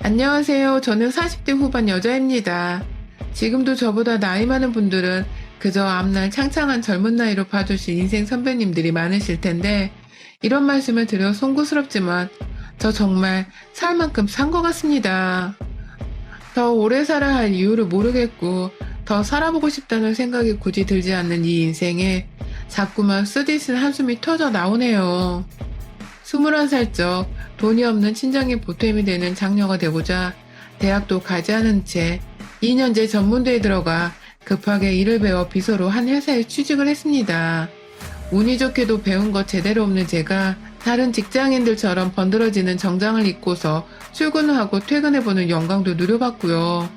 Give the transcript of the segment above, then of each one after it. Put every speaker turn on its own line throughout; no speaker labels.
안녕하세요. 저는 40대 후반 여자입니다. 지금도 저보다 나이 많은 분들은 그저 앞날 창창한 젊은 나이로 봐주신 인생 선배님들이 많으실 텐데, 이런 말씀을 드려 송구스럽지만 저 정말 살 만큼 산 것 같습니다. 더 오래 살아야 할 이유를 모르겠고 더 살아보고 싶다는 생각이 굳이 들지 않는 이 인생에 자꾸만 쓰디쓴 한숨이 터져 나오네요. 21살 적 돈이 없는 친정의 보탬이 되는 장녀가 되고자 대학도 가지 않은 채 2년제 전문대에 들어가 급하게 일을 배워 비서로 한 회사에 취직을 했습니다. 운이 좋게도 배운 것 제대로 없는 제가 다른 직장인들처럼 번들어지는 정장을 입고서 출근을 하고 퇴근해보는 영광도 누려봤고요.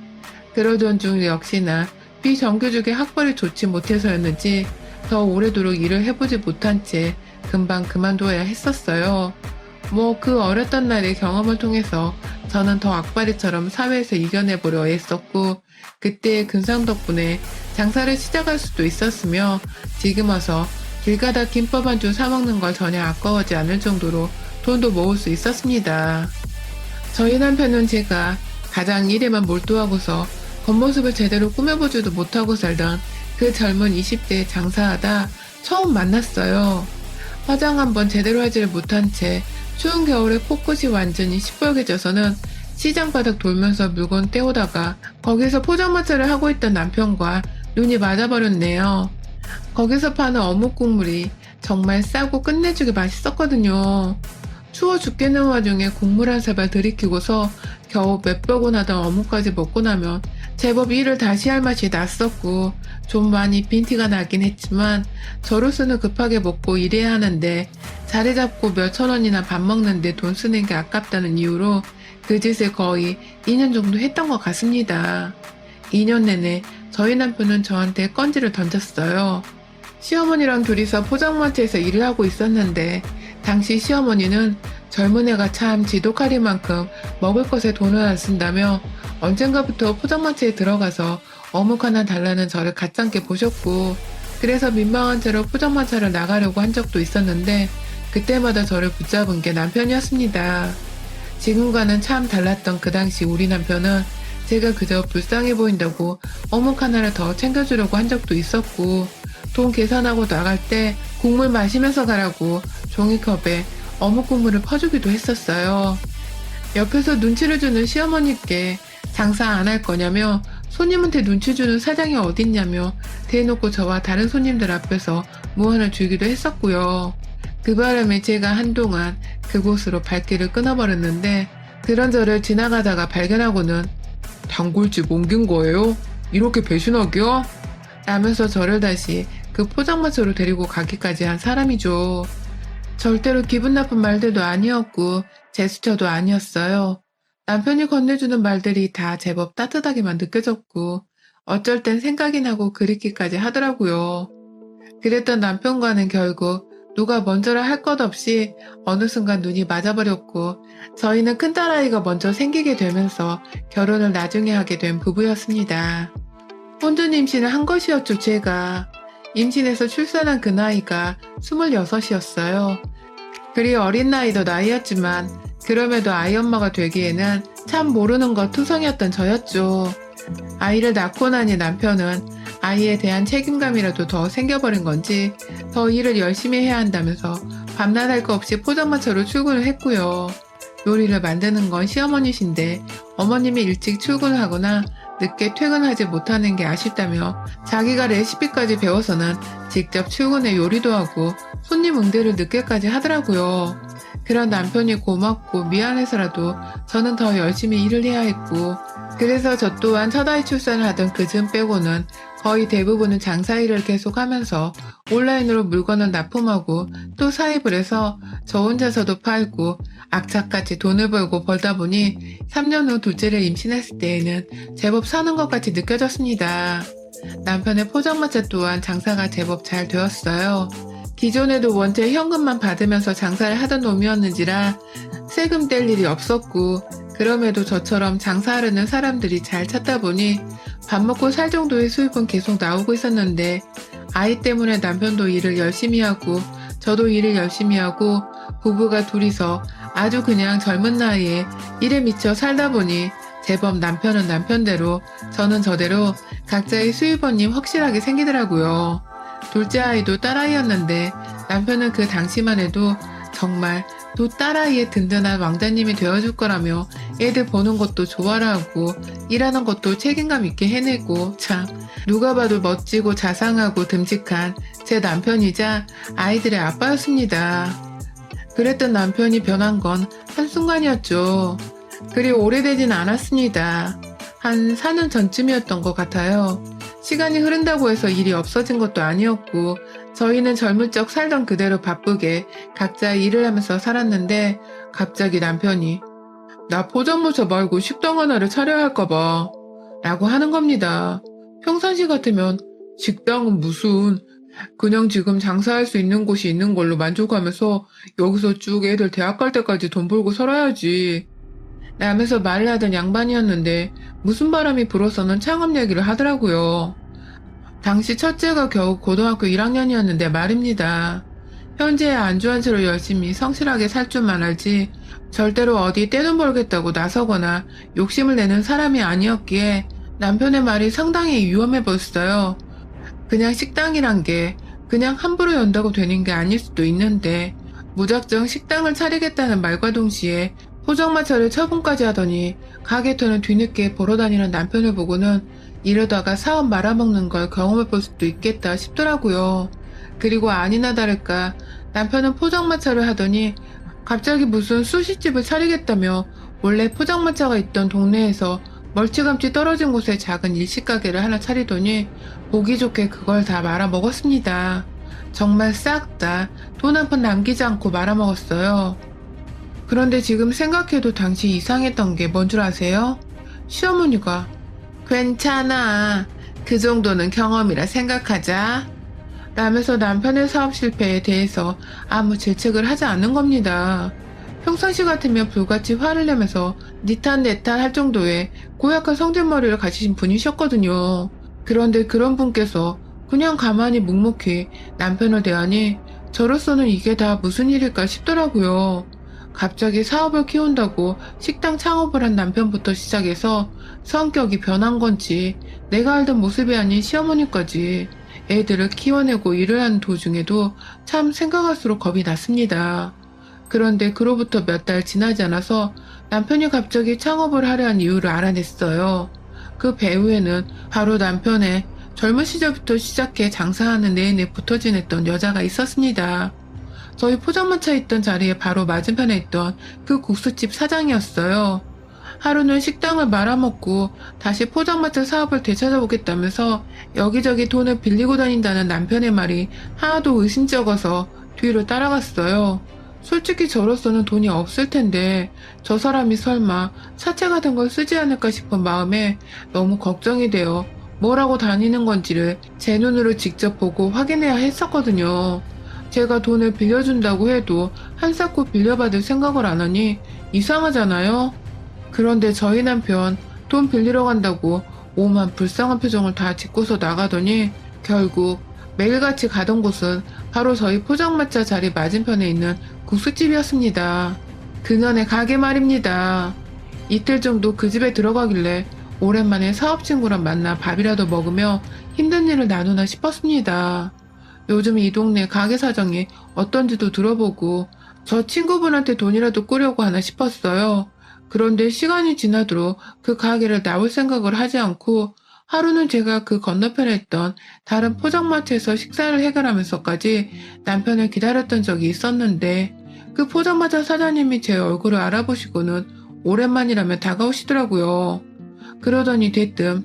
그러던 중 역시나 비정규직의 학벌이 좋지 못해서였는지 더 오래도록 일을 해보지 못한 채 금방 그만둬야 했었어요. 그 어렸던 날의 경험을 통해서 저는 더 악바리처럼 사회에서 이겨내보려 애썼고, 그때의 근상 덕분에 장사를 시작할 수도 있었으며, 지금 와서 길 가다 김밥 한 줄 사먹는 걸 전혀 아까워하지 않을 정도로 돈도 모을 수 있었습니다. 저희 남편은 제가 가장 일에만 몰두하고서 겉모습을 제대로 꾸며보지도 못하고 살던 그 젊은 20대에 장사하다 처음 만났어요. 화장 한번 제대로 하지를 못한 채 추운 겨울에 코끝이 완전히 시뻘개져서는 시장 바닥 돌면서 물건 떼오다가 거기서 포장마차를 하고 있던 남편과 눈이 맞아버렸네요. 거기서 파는 어묵 국물이 정말 싸고 끝내주게 맛있었거든요. 추워 죽겠는 와중에 국물 한 사발 들이키고서 겨우 맵버고 나던 어묵까지 먹고 나면 제법 일을 다시 할 맛이 났었고, 좀 많이 빈티가 나긴 했지만 저로서는 급하게 먹고 일해야 하는데 자리 잡고 몇천 원이나 밥 먹는데 돈 쓰는 게 아깝다는 이유로 그 짓을 거의 2년 정도 했던 것 같습니다. 2년 내내 저희 남편은 저한테 건지를 던졌어요. 시어머니랑 둘이서 포장마차에서 일을 하고 있었는데, 당시 시어머니는 젊은 애가 참 지독하리만큼 먹을 것에 돈을 안 쓴다며 언젠가부터 포장마차에 들어가서 어묵 하나 달라는 저를 가짱게 보셨고, 그래서 민망한 채로 포장마차를 나가려고 한 적도 있었는데 그때마다 저를 붙잡은 게 남편이었습니다. 지금과는 참 달랐던 그 당시 우리 남편은 제가 그저 불쌍해 보인다고 어묵 하나를 더 챙겨주려고 한 적도 있었고, 돈 계산하고 나갈 때 국물 마시면서 가라고 종이컵에 어묵 국물을 퍼주기도 했었어요. 옆에서 눈치를 주는 시어머니께 장사 안 할 거냐며 손님한테 눈치 주는 사장이 어딨냐며 대놓고 저와 다른 손님들 앞에서 무안을 주기도 했었고요. 그 바람에 제가 한동안 그곳으로 발길을 끊어버렸는데, 그런 저를 지나가다가 발견하고는 단골집 옮긴 거예요? 이렇게 배신하기요? 라면서 저를 다시 그 포장마차로 데리고 가기까지 한 사람이죠. 절대로 기분 나쁜 말들도 아니었고 제스처도 아니었어요. 남편이 건네주는 말들이 다 제법 따뜻하게만 느껴졌고, 어쩔 땐 생각이 나고 그립기까지 하더라고요. 그랬던 남편과는 결국 누가 먼저라 할 것 없이 어느 순간 눈이 맞아버렸고, 저희는 큰딸아이가 먼저 생기게 되면서 결혼을 나중에 하게 된 부부였습니다. 혼전 임신을 한 것이었죠. 제가 임신해서 출산한 그 나이가 26이었어요. 그리 어린 나이도 나이였지만 그럼에도 아이 엄마가 되기에는 참 모르는 것 투성이었던 저였죠. 아이를 낳고 나니 남편은 아이에 대한 책임감이라도 더 생겨버린 건지 더 일을 열심히 해야 한다면서 밤낮 할 거 없이 포장마차로 출근을 했고요. 요리를 만드는 건 시어머니신데 어머님이 일찍 출근하거나 늦게 퇴근하지 못하는 게 아쉽다며 자기가 레시피까지 배워서는 직접 출근해 요리도 하고 손님 응대를 늦게까지 하더라고요. 그런 남편이 고맙고 미안해서라도 저는 더 열심히 일을 해야 했고, 그래서 저 또한 첫 아이 출산을 하던 그 즈음 빼고는 거의 대부분은 장사 일을 계속하면서 온라인으로 물건을 납품하고 또 사입을 해서 저 혼자서도 팔고 악착같이 돈을 벌다 보니 3년 후 둘째를 임신했을 때에는 제법 사는 것 같이 느껴졌습니다. 남편의 포장마차 또한 장사가 제법 잘 되었어요. 기존에도 원체 현금만 받으면서 장사를 하던 놈이었는지라 세금 뗄 일이 없었고, 그럼에도 저처럼 장사하려는 사람들이 잘 찾다 보니 밥 먹고 살 정도의 수입은 계속 나오고 있었는데, 아이 때문에 남편도 일을 열심히 하고 저도 일을 열심히 하고 부부가 둘이서 아주 그냥 젊은 나이에 일에 미쳐 살다 보니 제법 남편은 남편대로 저는 저대로 각자의 수입원이 확실하게 생기더라고요. 둘째 아이도 딸아이였는데 남편은 그 당시만 해도 정말 또 딸아이의 든든한 왕자님이 되어줄 거라며 애들 보는 것도 좋아라 하고 일하는 것도 책임감 있게 해내고 참 누가 봐도 멋지고 자상하고 듬직한 제 남편이자 아이들의 아빠였습니다. 그랬던 남편이 변한 건 한순간이었죠. 그리 오래되진 않았습니다. 한 4년 전쯤이었던 것 같아요. 시간이 흐른다고 해서 일이 없어진 것도 아니었고 저희는 젊을 적 살던 그대로 바쁘게 각자 일을 하면서 살았는데 갑자기 남편이 나 포장마차 말고 식당 하나를 차려야 할까 봐 라고 하는 겁니다. 평상시 같으면 식당은 무슨 그냥 지금 장사할 수 있는 곳이 있는 걸로 만족하면서 여기서 쭉 애들 대학 갈 때까지 돈 벌고 살아야지 라면서 말을 하던 양반이었는데 무슨 바람이 불어서는 창업 얘기를 하더라고요. 당시 첫째가 겨우 고등학교 1학년이었는데 말입니다. 현재야 안주한 채로 열심히 성실하게 살 줄만 알지 절대로 어디 떼돈 벌겠다고 나서거나 욕심을 내는 사람이 아니었기에 남편의 말이 상당히 위험해 보였어요. 그냥 식당이란 게 그냥 함부로 연다고 되는 게 아닐 수도 있는데 무작정 식당을 차리겠다는 말과 동시에 포장마차를 처분까지 하더니 가게터는 뒤늦게 벌어다니는 남편을 보고는 이러다가 사업 말아먹는 걸 경험해 볼 수도 있겠다 싶더라고요. 그리고 아니나 다를까 남편은 포장마차를 하더니 갑자기 무슨 수시집을 차리겠다며 원래 포장마차가 있던 동네에서 멀찌감치 떨어진 곳에 작은 일식가게를 하나 차리더니 보기 좋게 그걸 다 말아먹었습니다. 정말 싹 다 돈 한 푼 남기지 않고 말아먹었어요. 그런데 지금 생각해도 당시 이상했던 게 뭔 줄 아세요? 시어머니가 괜찮아. 그 정도는 경험이라 생각하자. 라면서 남편의 사업 실패에 대해서 아무 질책을 하지 않는 겁니다. 평상시 같으면 불같이 화를 내면서 니탄 내탄 할 정도의 고약한 성질머리를 가지신 분이셨거든요. 그런데 그런 분께서 그냥 가만히 묵묵히 남편을 대하니 저로서는 이게 다 무슨 일일까 싶더라고요. 갑자기 사업을 키운다고 식당 창업을 한 남편부터 시작해서 성격이 변한 건지 내가 알던 모습이 아닌 시어머니까지 애들을 키워내고 일을 하는 도중에도 참 생각할수록 겁이 났습니다. 그런데 그로부터 몇 달 지나지 않아서 남편이 갑자기 창업을 하려 한 이유를 알아냈어요. 그 배후에는 바로 남편의 젊은 시절부터 시작해 장사하는 내내 붙어 지냈던 여자가 있었습니다. 저희 포장마차 있던 자리에 바로 맞은편에 있던 그 국수집 사장이었어요. 하루는 식당을 말아먹고 다시 포장마차 사업을 되찾아보겠다면서 여기저기 돈을 빌리고 다닌다는 남편의 말이 하나도 의심쩍어서 뒤로 따라갔어요. 솔직히 저로서는 돈이 없을 텐데 저 사람이 설마 사채 같은 걸 쓰지 않을까 싶은 마음에 너무 걱정이 되어 뭐라고 다니는 건지를 제 눈으로 직접 보고 확인해야 했었거든요. 제가 돈을 빌려준다고 해도 한사코 빌려받을 생각을 안 하니 이상하잖아요. 그런데 저희 남편 돈 빌리러 간다고 오만 불쌍한 표정을 다 짓고서 나가더니 결국 매일같이 가던 곳은 바로 저희 포장마차 자리 맞은편에 있는 국수집이었습니다. 그년의 가게 말입니다. 이틀 정도 그 집에 들어가길래 오랜만에 사업 친구랑 만나 밥이라도 먹으며 힘든 일을 나누나 싶었습니다. 요즘 이 동네 가게 사정이 어떤지도 들어보고 저 친구분한테 돈이라도 꾸려고 하나 싶었어요. 그런데 시간이 지나도록 그 가게를 나올 생각을 하지 않고 하루는 제가 그 건너편에 있던 다른 포장마차에서 식사를 해결하면서까지 남편을 기다렸던 적이 있었는데 그 포장마차 사장님이 제 얼굴을 알아보시고는 오랜만이라며 다가오시더라고요. 그러더니 대뜸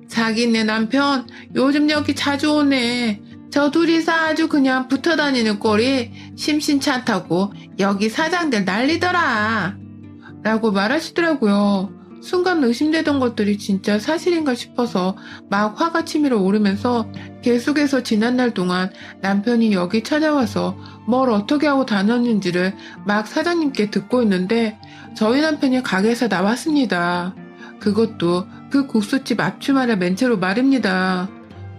자기네 남편 요즘 여기 자주 오네. 저 둘이서 아주 그냥 붙어 다니는 꼴이 심심찮다고 여기 사장들 난리더라. 라고 말하시더라고요. 순간 의심되던 것들이 진짜 사실인가 싶어서 막 화가 치밀어 오르면서 계속해서 지난날 동안 남편이 여기 찾아와서 뭘 어떻게 하고 다녔는지를 막 사장님께 듣고 있는데 저희 남편이 가게에서 나왔습니다. 그것도 그 국수집 앞주말에 맨 채로 말입니다.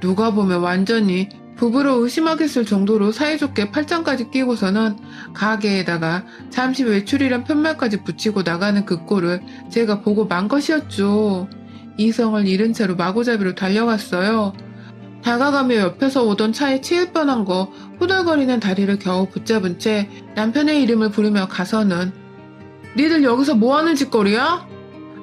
누가 보면 완전히 부부로 의심하겠을 정도로 사이좋게 팔짱까지 끼고서는 가게에다가 잠시 외출이란 편말까지 붙이고 나가는 그 꼴을 제가 보고 만 것이었죠. 이성을 잃은 채로 마구잡이로 달려갔어요. 다가가며 옆에서 오던 차에 치일 뻔한 거 후덜거리는 다리를 겨우 붙잡은 채 남편의 이름을 부르며 가서는 니들 여기서 뭐하는 짓거리야?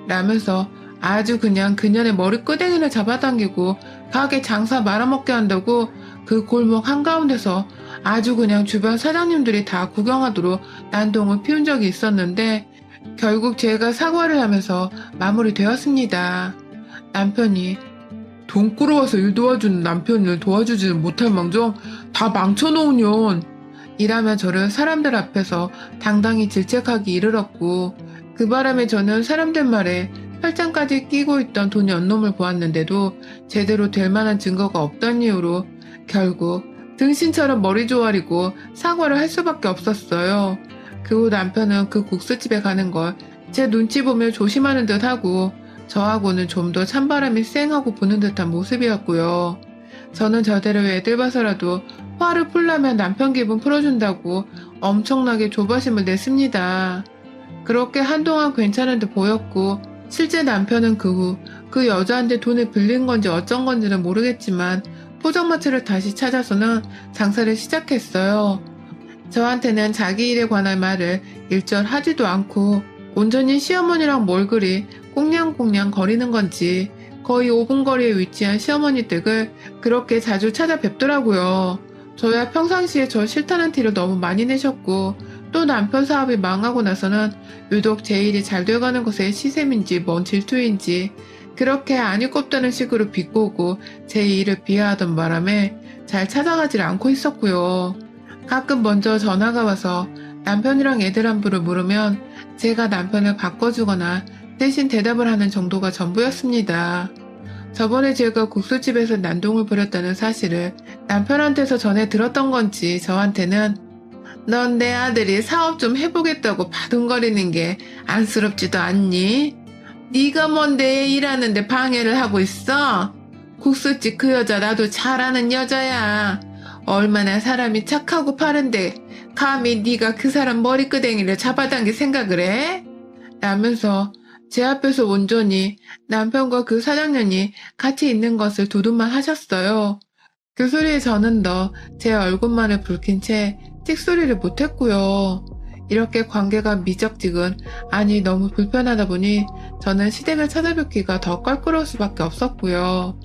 라면서 아주 그냥 그년의 머리끄댕이를 잡아당기고 가게 장사 말아먹게 한다고 그 골목 한가운데서 아주 그냥 주변 사장님들이 다 구경하도록 난동을 피운 적이 있었는데 결국 제가 사과를 하면서 마무리되었습니다. 남편이 돈 끌어와서 일 도와주는 남편을 도와주지는 못할 망정 다 망쳐놓은 년 이라며 저를 사람들 앞에서 당당히 질책하기 이르렀고 그 바람에 저는 사람들 말에 팔짱까지 끼고 있던 돈 연놈을 보았는데도 제대로 될 만한 증거가 없던 이유로 결국 등신처럼 머리 조아리고 사과를 할 수밖에 없었어요. 그 후 남편은 그 국수집에 가는 걸 제 눈치 보며 조심하는 듯 하고 저하고는 좀 더 찬바람이 쌩하고 부는 듯한 모습이었고요. 저는 저대로 애들 봐서라도 화를 풀려면 남편 기분 풀어준다고 엄청나게 조바심을 냈습니다. 그렇게 한동안 괜찮은 듯 보였고 실제 남편은 그 후 그 여자한테 돈을 빌린 건지 어쩐 건지는 모르겠지만 포장마차를 다시 찾아서는 장사를 시작했어요. 저한테는 자기 일에 관한 말을 일절 하지도 않고 온전히 시어머니랑 뭘 그리 꽁냥꽁냥 거리는 건지 거의 5분 거리에 위치한 시어머니 댁을 그렇게 자주 찾아뵙더라고요. 저야 평상시에 저 싫다는 티를 너무 많이 내셨고 또 남편 사업이 망하고 나서는 유독 제 일이 잘 돼가는 것에 시샘인지 뭔 질투인지 그렇게 아니 꼽다는 식으로 비꼬고 제 일을 비하하던 바람에 잘 찾아가질 않고 있었고요. 가끔 먼저 전화가 와서 남편이랑 애들 안부를 물으면 제가 남편을 바꿔주거나 대신 대답을 하는 정도가 전부였습니다. 저번에 제가 국수집에서 난동을 부렸다는 사실을 남편한테서 전해 들었던 건지 저한테는 넌 내 아들이 사업 좀 해보겠다고 바둥거리는 게 안쓰럽지도 않니? 네가 뭔데 일하는데 방해를 하고 있어? 국수집 그 여자 나도 잘 아는 여자야. 얼마나 사람이 착하고 파른데 감히 네가 그 사람 머리끄댕이를 잡아당길 생각을 해? 라면서 제 앞에서 온전히 남편과 그 사장년이 같이 있는 것을 두둔만 하셨어요. 그 소리에 저는 더 제 얼굴만을 붉힌 채 찍소리를 못했고요. 이렇게 관계가 미적지근 아니 너무 불편하다 보니 저는 시댁을 찾아뵙기가 더 껄끄러울 수밖에 없었고요.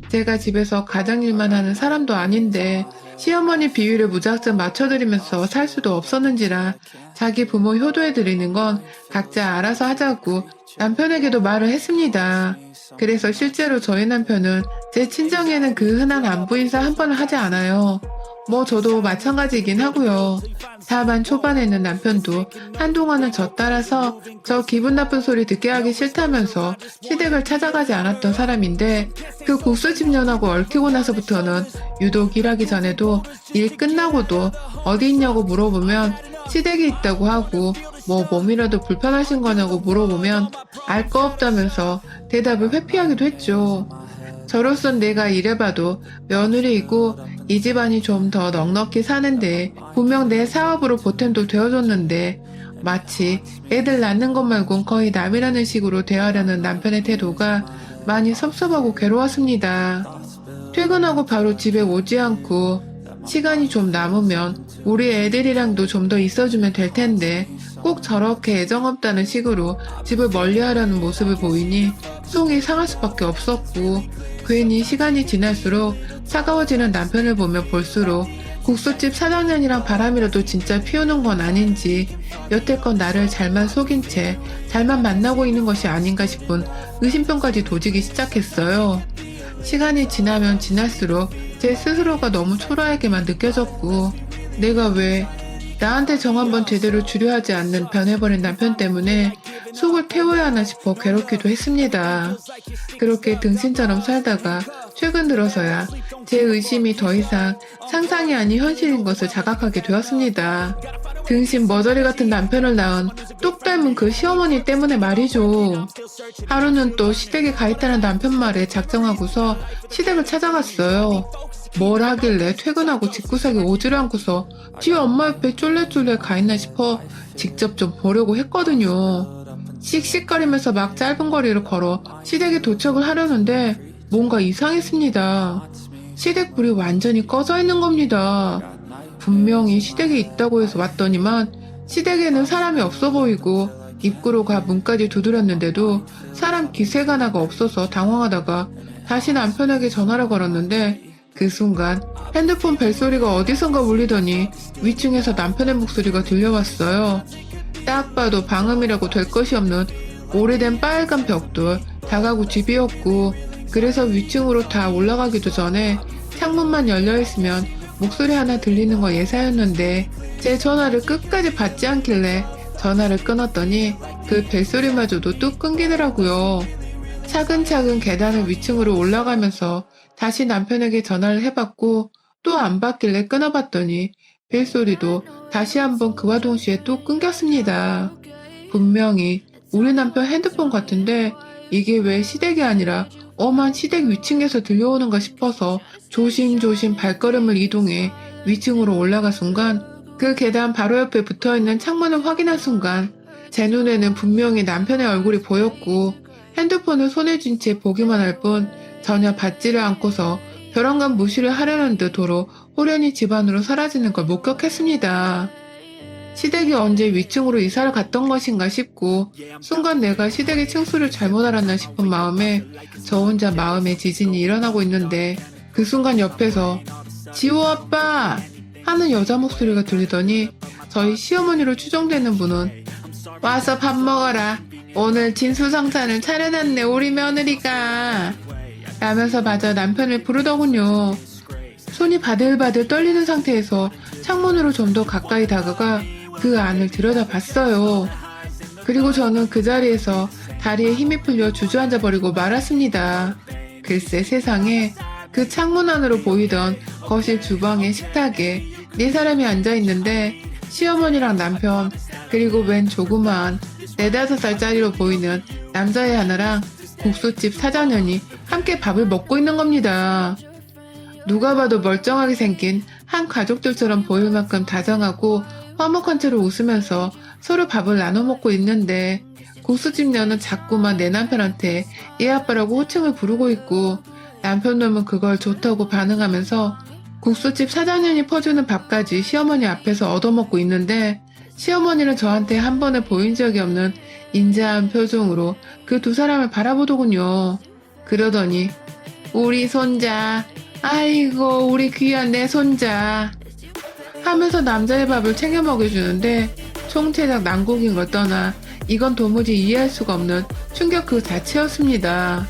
제가 집에서 가장일만 하는 사람도 아닌데 시어머니 비위를 무작정 맞춰드리면서 살 수도 없었는지라 자기 부모 효도해드리는 건 각자 알아서 하자고 남편에게도 말을 했습니다. 그래서 실제로 저희 남편은 제 친정에는 그 흔한 안부 인사 한 번을 하지 않아요. 뭐 저도 마찬가지이긴 하고요. 다만 초반에는 남편도 한동안은 저 따라서 저 기분 나쁜 소리 듣게 하기 싫다면서 시댁을 찾아가지 않았던 사람인데 그 국수집 년하고 얽히고 나서부터는 유독 일하기 전에도 일 끝나고도 어디 있냐고 물어보면 시댁에 있다고 하고 뭐 몸이라도 불편하신 거냐고 물어보면 알 거 없다면서 대답을 회피하기도 했죠. 저로선 내가 이래봐도 며느리이고 이 집안이 좀 더 넉넉히 사는데 분명 내 사업으로 보탬도 되어줬는데 마치 애들 낳는 것 말곤 거의 남이라는 식으로 대하려는 남편의 태도가 많이 섭섭하고 괴로웠습니다. 퇴근하고 바로 집에 오지 않고 시간이 좀 남으면 우리 애들이랑도 좀 더 있어주면 될 텐데 꼭 저렇게 애정 없다는 식으로 집을 멀리하려는 모습을 보이니 속이 상할 수밖에 없었고 괜히 시간이 지날수록 차가워지는 남편을 보며 볼수록 국수집 사장년이랑 바람이라도 진짜 피우는 건 아닌지 여태껏 나를 잘만 속인 채 잘만 만나고 있는 것이 아닌가 싶은 의심병까지 도지기 시작했어요. 시간이 지나면 지날수록 제 스스로가 너무 초라하게만 느껴졌고 내가 왜 나한테 정 한번 제대로 주려 하지 않는 변해버린 남편 때문에 속을 태워야 하나 싶어 괴롭기도 했습니다. 그렇게 등신처럼 살다가 최근 들어서야 제 의심이 더 이상 상상이 아닌 현실인 것을 자각하게 되었습니다. 등신 머저리 같은 남편을 낳은 똑 닮은 그 시어머니 때문에 말이죠. 하루는 또 시댁에 가 있다는 남편 말에 작정하고서 시댁을 찾아갔어요. 뭘 하길래 퇴근하고 집구석에 오지를 않고서 지 엄마 옆에 쫄래쫄래 가 있나 싶어 직접 좀 보려고 했거든요. 씩씩거리면서 막 짧은 거리를 걸어 시댁에 도착을 하려는데 뭔가 이상했습니다. 시댁 불이 완전히 꺼져 있는 겁니다. 분명히 시댁에 있다고 해서 왔더니만 시댁에는 사람이 없어 보이고 입구로 가 문까지 두드렸는데도 사람 기세가 나가 없어서 당황하다가 다시 남편에게 전화를 걸었는데 그 순간 핸드폰 벨소리가 어디선가 울리더니 위층에서 남편의 목소리가 들려왔어요. 딱 봐도 방음이라고 될 것이 없는 오래된 빨간 벽돌 다가구 집이었고 그래서 위층으로 다 올라가기도 전에 창문만 열려있으면 목소리 하나 들리는 거 예사였는데 제 전화를 끝까지 받지 않길래 전화를 끊었더니 그 벨소리마저도 뚝 끊기더라고요. 차근차근 계단을 위층으로 올라가면서 다시 남편에게 전화를 해봤고 또 안 받길래 끊어봤더니 벨소리도 다시 한번 그와 동시에 또 끊겼습니다. 분명히 우리 남편 핸드폰 같은데 이게 왜 시댁이 아니라 엄한 시댁 위층에서 들려오는가 싶어서 조심조심 발걸음을 이동해 위층으로 올라간 순간 그 계단 바로 옆에 붙어있는 창문을 확인한 순간 제 눈에는 분명히 남편의 얼굴이 보였고 핸드폰을 손에 쥔 채 보기만 할 뿐 전혀 받지를 않고서 벼랑간 무시를 하려는 듯 도로 호련히 집 안으로 사라지는 걸 목격했습니다. 시댁이 언제 위층으로 이사를 갔던 것인가 싶고 순간 내가 시댁의 층수를 잘못 알았나 싶은 마음에 저 혼자 마음의 지진이 일어나고 있는데 그 순간 옆에서 지호 아빠! 하는 여자 목소리가 들리더니 저희 시어머니로 추정되는 분은 와서 밥 먹어라. 오늘 진수성찬을 차려놨네 우리 며느리가. 라면서 마저 남편을 부르더군요. 손이 바들바들 떨리는 상태에서 창문으로 좀 더 가까이 다가가 그 안을 들여다봤어요. 그리고 저는 그 자리에서 다리에 힘이 풀려 주저앉아 버리고 말았습니다. 글쎄 세상에 그 창문 안으로 보이던 거실 주방의 식탁에 네 사람이 앉아있는데 시어머니랑 남편 그리고 웬 조그마한 4~5살짜리로 보이는 남자애 하나랑 국수집 사장년이 함께 밥을 먹고 있는 겁니다. 누가 봐도 멀쩡하게 생긴 한 가족들처럼 보일 만큼 다정하고 화목한 채로 웃으면서 서로 밥을 나눠 먹고 있는데 국수집 년은 자꾸만 내 남편한테 얘 아빠라고 호칭을 부르고 있고 남편 놈은 그걸 좋다고 반응하면서 국수집 사장년이 퍼주는 밥까지 시어머니 앞에서 얻어먹고 있는데 시어머니는 저한테 한 번에 보인 적이 없는 인자한 표정으로 그 두 사람을 바라보더군요. 그러더니 우리 손자, 아이고 우리 귀한 내 손자 하면서 남자의 밥을 챙겨 먹여주는데 총체적 난국인 걸 떠나 이건 도무지 이해할 수가 없는 충격 그 자체였습니다.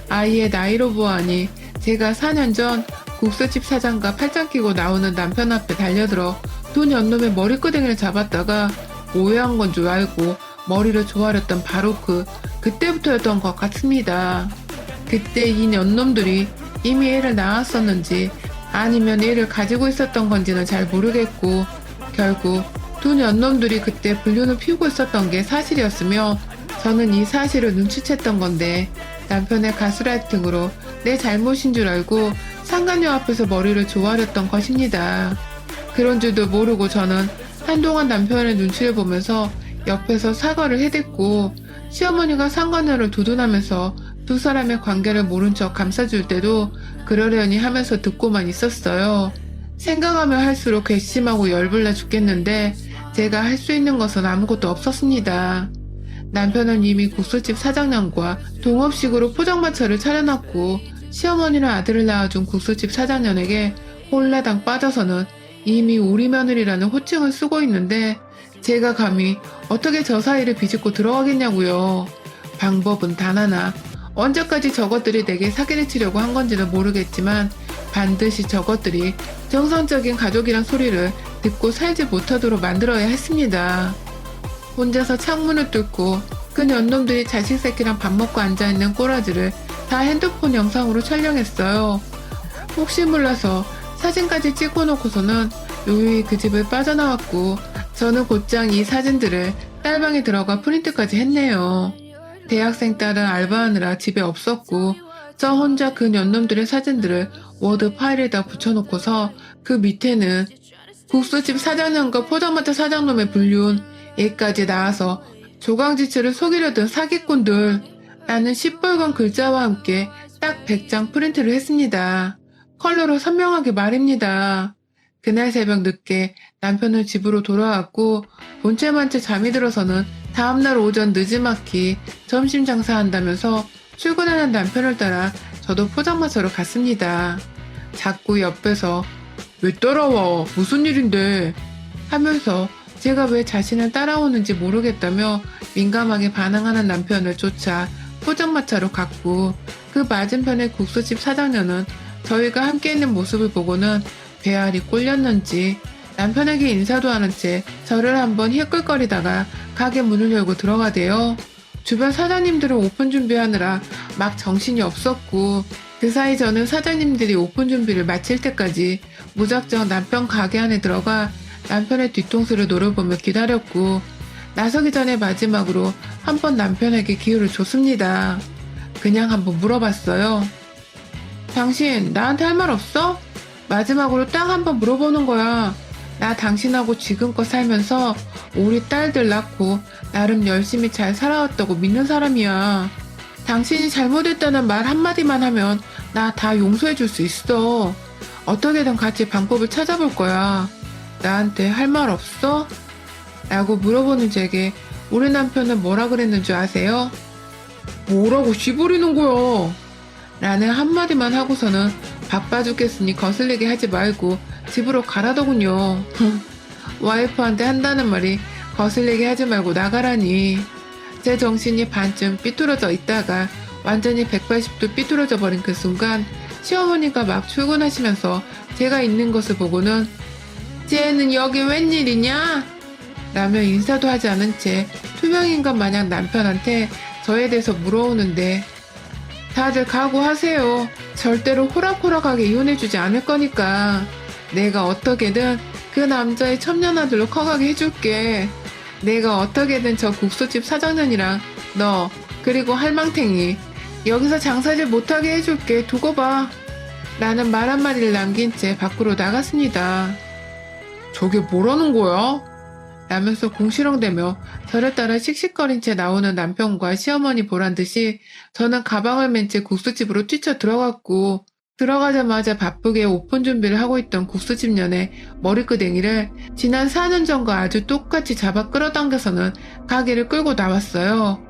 아이의 나이로 보아하니 제가 4년 전 국수집 사장과 팔짱 끼고 나오는 남편 앞에 달려들어 두 년놈의 머리끄댕이를 잡았다가 오해한 건 줄 알고 머리를 조아렸던 바로 그때부터였던 것 같습니다. 그때 이 년놈들이 이미 애를 낳았었는지 아니면 애를 가지고 있었던 건지는 잘 모르겠고 결국 두 년놈들이 그때 불륜을 피우고 있었던 게 사실이었으며 저는 이 사실을 눈치챘던 건데 남편의 가스라이팅으로 내 잘못인 줄 알고 상간녀 앞에서 머리를 조아렸던 것입니다. 그런 줄도 모르고 저는 한동안 남편의 눈치를 보면서 옆에서 사과를 해댔고 시어머니가 상간녀를 두둔하면서 두 사람의 관계를 모른 척 감싸줄 때도 그러려니 하면서 듣고만 있었어요. 생각하면 할수록 괘씸하고 열불나 죽겠는데 제가 할 수 있는 것은 아무것도 없었습니다. 남편은 이미 국수집 사장娘과 동업식으로 포장마차를 차려놨고 시어머니랑 아들을 낳아준 국수집 사장년에게 홀라당 빠져서는 이미 우리 며느리라는 호칭을 쓰고 있는데 제가 감히 어떻게 저 사이를 비집고 들어가겠냐고요. 방법은 단 하나. 언제까지 저것들이 내게 사기를 치려고 한 건지는 모르겠지만 반드시 저것들이 정상적인 가족이란 소리를 듣고 살지 못하도록 만들어야 했습니다. 혼자서 창문을 뚫고 그 년놈들이 자식 새끼랑 밥 먹고 앉아있는 꼬라지를 다 핸드폰 영상으로 촬영했어요. 혹시 몰라서 사진까지 찍어놓고서는 요요히 그 집을 빠져나왔고 저는 곧장 이 사진들을 딸방에 들어가 프린트까지 했네요. 대학생 딸은 알바하느라 집에 없었고 저 혼자 그 년놈들의 사진들을 워드 파일에다 붙여놓고서 그 밑에는 국수집 사장님과 포장마차 사장놈의 불륜, 얘까지 나와서 조강지처를 속이려던 사기꾼들 라는 시뻘건 글자와 함께 딱 100장 프린트를 했습니다. 컬러로 선명하게 말입니다. 그날 새벽 늦게 남편은 집으로 돌아왔고 본체만 채 잠이 들어서는 다음날 오전 늦지막히 점심 장사한다면서 출근하는 남편을 따라 저도 포장마차로 갔습니다. 자꾸 옆에서 왜 따라와? 무슨 일인데? 하면서 제가 왜 자신을 따라오는지 모르겠다며 민감하게 반응하는 남편을 쫓아 포장마차로 갔고 그 맞은편의 국수집 사장녀는 저희가 함께 있는 모습을 보고는 배알이 꼴렸는지 남편에게 인사도 안 한 채 저를 한번 힐끌거리다가 가게 문을 열고 들어가대요. 주변 사장님들은 오픈 준비하느라 막 정신이 없었고 그 사이 저는 사장님들이 오픈 준비를 마칠 때까지 무작정 남편 가게 안에 들어가 남편의 뒤통수를 노려보며 기다렸고 나서기 전에 마지막으로 한번 남편에게 기회를 줬습니다. 그냥 한번 물어봤어요. 당신 나한테 할 말 없어? 마지막으로 딱 한번 물어보는 거야. 나 당신하고 지금껏 살면서 우리 딸들 낳고 나름 열심히 잘 살아왔다고 믿는 사람이야. 당신이 잘못했다는 말 한마디만 하면 나 다 용서해 줄 수 있어. 어떻게든 같이 방법을 찾아볼 거야. 나한테 할 말 없어? 라고 물어보는 제게 우리 남편은 뭐라 그랬는 줄 아세요? 뭐라고 씨부리는 거야? 라는 한마디만 하고서는 바빠 죽겠으니 거슬리게 하지 말고 집으로 가라더군요. 와이프한테 한다는 말이 거슬리게 하지 말고 나가라니. 제 정신이 반쯤 삐뚤어져 있다가 완전히 180도 삐뚤어져 버린 그 순간 시어머니가 막 출근하시면서 제가 있는 것을 보고는 쟤는 여기 웬일이냐? 라며 인사도 하지 않은 채 투명인간 마냥 남편한테 저에 대해서 물어오는데 다들 각오하세요. 절대로 호락호락하게 이혼해주지 않을 거니까 내가 어떻게든 그 남자의 첩년아들로 커가게 해줄게. 내가 어떻게든 저 국수집 사장년이랑 너 그리고 할망탱이 여기서 장사질 못하게 해줄게. 두고 봐. 라는 말 한마디를 남긴 채 밖으로 나갔습니다. 저게 뭐라는 거야? 라면서 궁시렁대며 저를 따라 씩씩거린 채 나오는 남편과 시어머니 보란듯이 저는 가방을 맨 채 국수집으로 뛰쳐 들어갔고 들어가자마자 바쁘게 오픈 준비를 하고 있던 국수집 년의 머리끄댕이를 지난 4년 전과 아주 똑같이 잡아 끌어당겨서는 가게를 끌고 나왔어요.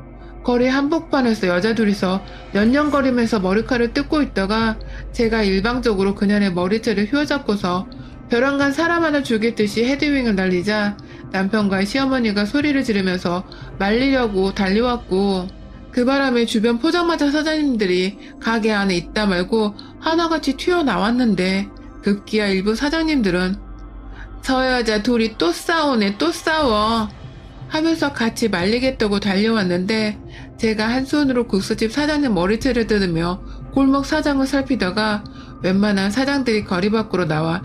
거리 한복판에서 여자 둘이서 연연거리면서 머리카락을 뜯고 있다가 제가 일방적으로 그녀의 머리채를 휘어잡고서 벼랑간 사람 하나 죽이듯이 헤드윙을 날리자 남편과 시어머니가 소리를 지르면서 말리려고 달려왔고 그 바람에 주변 포장마차 사장님들이 가게 안에 있다 말고 하나같이 튀어나왔는데 급기야 일부 사장님들은 저 여자 둘이 또 싸우네 또 싸워 하면서 같이 말리겠다고 달려왔는데 제가 한 손으로 국수집 사장님 머리채를 뜯으며 골목 사장을 살피다가 웬만한 사장들이 거리 밖으로 나와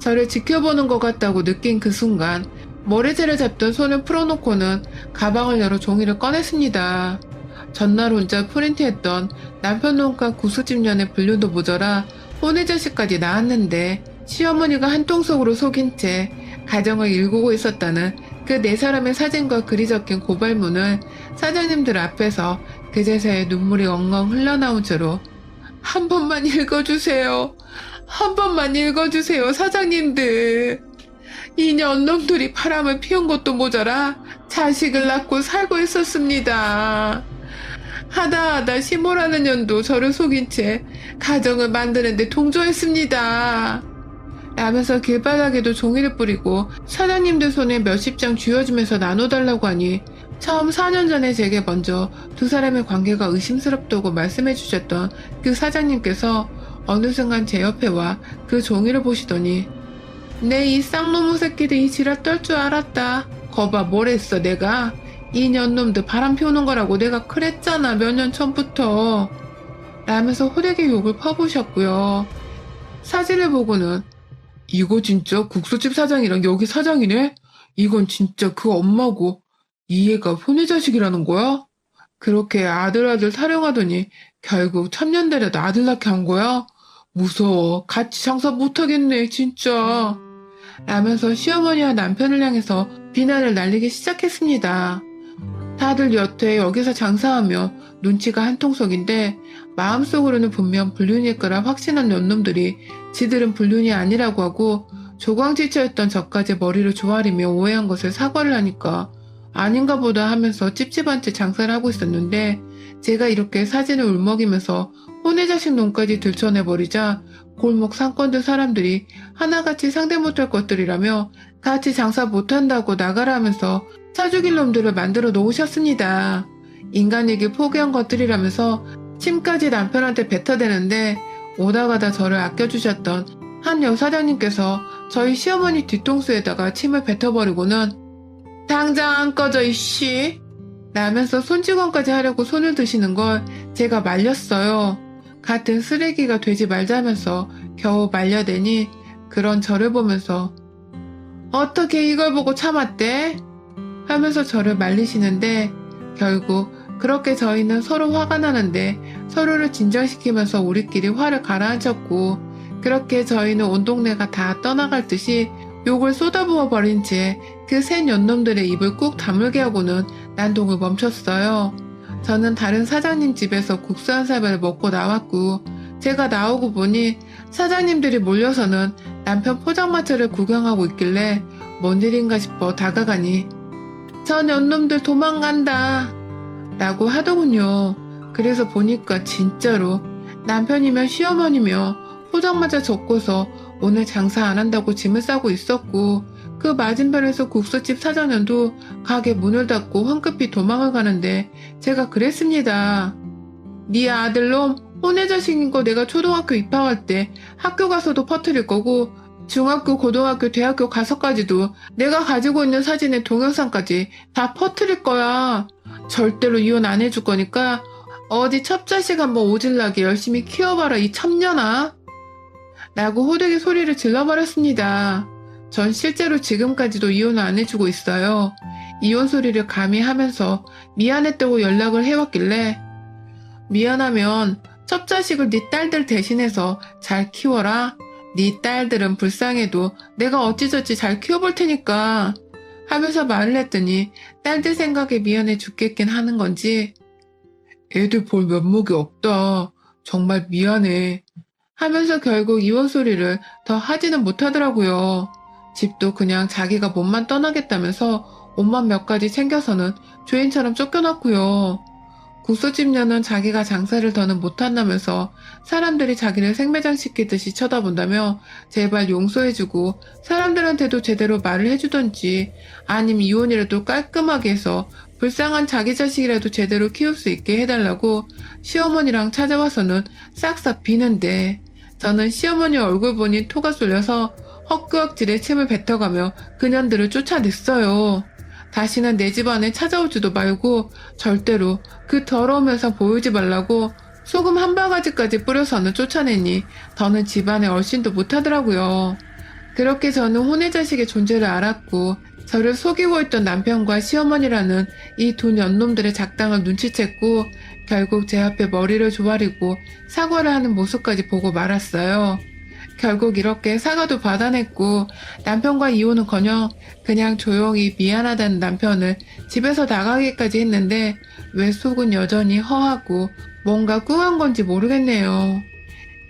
저를 지켜보는 것 같다고 느낀 그 순간 머리채를 잡던 손을 풀어놓고는 가방을 열어 종이를 꺼냈습니다. 전날 혼자 프린트했던 남편 놈과 국수집 년의 분류도 모자라 혼의 자식까지 낳았는데 시어머니가 한통속으로 속인 채 가정을 일구고 있었다는 그 네 사람의 사진과 글이 적힌 고발문을 사장님들 앞에서 그제서야 눈물이 엉엉 흘러나온 채로 한 번만 읽어주세요. 한 번만 읽어주세요, 사장님들. 이 년놈들이 바람을 피운 것도 모자라 자식을 낳고 살고 있었습니다. 하다 시모라는 년도 저를 속인 채 가정을 만드는데 동조했습니다. 라면서 길바닥에도 종이를 뿌리고 사장님들 손에 몇십 장 쥐어주면서 나눠달라고 하니 처음 4년 전에 제게 먼저 두 사람의 관계가 의심스럽다고 말씀해 주셨던 그 사장님께서 어느 순간 제 옆에 와 그 종이를 보시더니 내 이 쌍놈의 새끼들이 지랄 떨 줄 알았다. 거봐 뭘 했어 내가. 이 년놈들 바람 피우는 거라고 내가 그랬잖아 몇 년 전부터. 라면서 호되게 욕을 퍼부으셨고요. 사진을 보고는 이거 진짜 국수집 사장이랑 여기 사장이네? 이건 진짜 그 엄마고 이 애가 혼의 자식이라는 거야? 그렇게 아들 타령하더니 결국 천년대려 아들 낳게 한 거야? 무서워. 같이 장사 못하겠네, 진짜. 라면서 시어머니와 남편을 향해서 비난을 날리기 시작했습니다. 다들 여태 여기서 장사하며 눈치가 한통속인데 마음속으로는 분명 불륜일 거라 확신한 년놈들이 지들은 불륜이 아니라고 하고 조광지처였던 저까지 머리를 조아리며 오해한 것을 사과를 하니까 아닌가 보다 하면서 찝찝한 채 장사를 하고 있었는데 제가 이렇게 사진을 울먹이면서 혼의 자식 놈까지 들춰내버리자 골목 상권들 사람들이 하나같이 상대 못할 것들이라며 같이 장사 못한다고 나가라 하면서 사죽일 놈들을 만들어 놓으셨습니다. 인간에게 포기한 것들이라면서 침까지 남편한테 뱉어대는데 오다 가다 저를 아껴주셨던 한 여사장님께서 저희 시어머니 뒤통수에다가 침을 뱉어버리고는 당장 안 꺼져 이씨 라면서 손직원까지 하려고 손을 드시는 걸 제가 말렸어요. 같은 쓰레기가 되지 말자면서 겨우 말려대니 그런 저를 보면서 어떻게 이걸 보고 참았대? 하면서 저를 말리시는데 결국 그렇게 저희는 서로 화가 나는데 서로를 진정시키면서 우리끼리 화를 가라앉혔고 그렇게 저희는 온 동네가 다 떠나갈 듯이 욕을 쏟아부어 버린 채 그 새 년놈들의 입을 꾹 다물게 하고는 난동을 멈췄어요. 저는 다른 사장님 집에서 국수 한 사발을 먹고 나왔고 제가 나오고 보니 사장님들이 몰려서는 남편 포장마차를 구경하고 있길래 뭔 일인가 싶어 다가가니 저 년놈들 도망간다 라고 하더군요. 그래서 보니까 진짜로 남편이며 시어머니며 포장마차 접고서 오늘 장사 안 한다고 짐을 싸고 있었고 그 맞은편에서 국수집 사장년도 가게 문을 닫고 황급히 도망을 가는데 제가 그랬습니다. 네 아들놈 혼의 자식인 거 내가 초등학교 입학할 때 학교 가서도 퍼뜨릴 거고 중학교, 고등학교, 대학교 가서까지도 내가 가지고 있는 사진의 동영상까지 다 퍼뜨릴 거야. 절대로 이혼 안 해줄 거니까 어디 첩자식 한번 오질나게 열심히 키워봐라 이 첩년아. 라고 호되게 소리를 질러버렸습니다. 전 실제로 지금까지도 이혼을 안 해주고 있어요. 이혼 소리를 감히 하면서 미안했다고 연락을 해왔길래 미안하면 첩자식을 네 딸들 대신해서 잘 키워라. 네 딸들은 불쌍해도 내가 어찌저찌 잘 키워볼 테니까 하면서 말을 했더니 딸들 생각에 미안해 죽겠긴 하는 건지 애들 볼 면목이 없다. 정말 미안해. 하면서 결국 이혼 소리를 더 하지는 못하더라고요. 집도 그냥 자기가 몸만 떠나겠다면서 옷만 몇 가지 챙겨서는 죄인처럼 쫓겨났고요. 국수집 년은 자기가 장사를 더는 못한다면서 사람들이 자기를 생매장시키듯이 쳐다본다며 제발 용서해주고 사람들한테도 제대로 말을 해주던지 아님 이혼이라도 깔끔하게 해서 불쌍한 자기 자식이라도 제대로 키울 수 있게 해달라고 시어머니랑 찾아와서는 싹싹 비는데 저는 시어머니 얼굴 보니 토가 쏠려서 헛구역질에 침을 뱉어가며 그년들을 쫓아냈어요. 다시는 내 집 안에 찾아오지도 말고 절대로 그 더러운 면상 보이지 말라고 소금 한 바가지까지 뿌려서는 쫓아내니 더는 집안에 얼씬도 못하더라고요. 그렇게 저는 혼의 자식의 존재를 알았고 저를 속이고 있던 남편과 시어머니라는 이 두 년놈들의 작당을 눈치챘고 결국 제 앞에 머리를 조아리고 사과를 하는 모습까지 보고 말았어요. 결국 이렇게 사과도 받아냈고 남편과 이혼은커녕 그냥 조용히 미안하다는 남편을 집에서 나가기까지 했는데 왜 속은 여전히 허하고 뭔가 꿍한 건지 모르겠네요.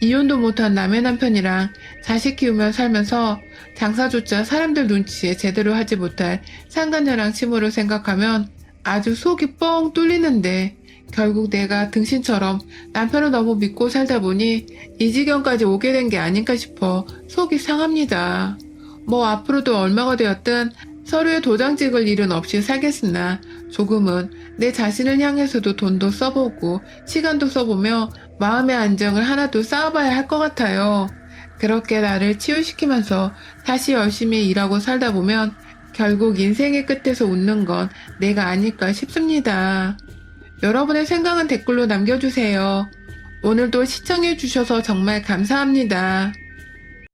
이혼도 못한 남의 남편이랑 자식 키우며 살면서 장사조차 사람들 눈치에 제대로 하지 못할 상간녀랑 친모를 생각하면 아주 속이 뻥 뚫리는데 결국 내가 등신처럼 남편을 너무 믿고 살다 보니 이 지경까지 오게 된 게 아닌가 싶어 속이 상합니다. 뭐 앞으로도 얼마가 되었든 서류에 도장 찍을 일은 없이 살겠으나 조금은 내 자신을 향해서도 돈도 써보고 시간도 써보며 마음의 안정을 하나도 쌓아봐야 할 것 같아요. 그렇게 나를 치유시키면서 다시 열심히 일하고 살다 보면 결국 인생의 끝에서 웃는 건 내가 아닐까 싶습니다. 여러분의 생각은 댓글로 남겨주세요. 오늘도 시청해주셔서 정말 감사합니다.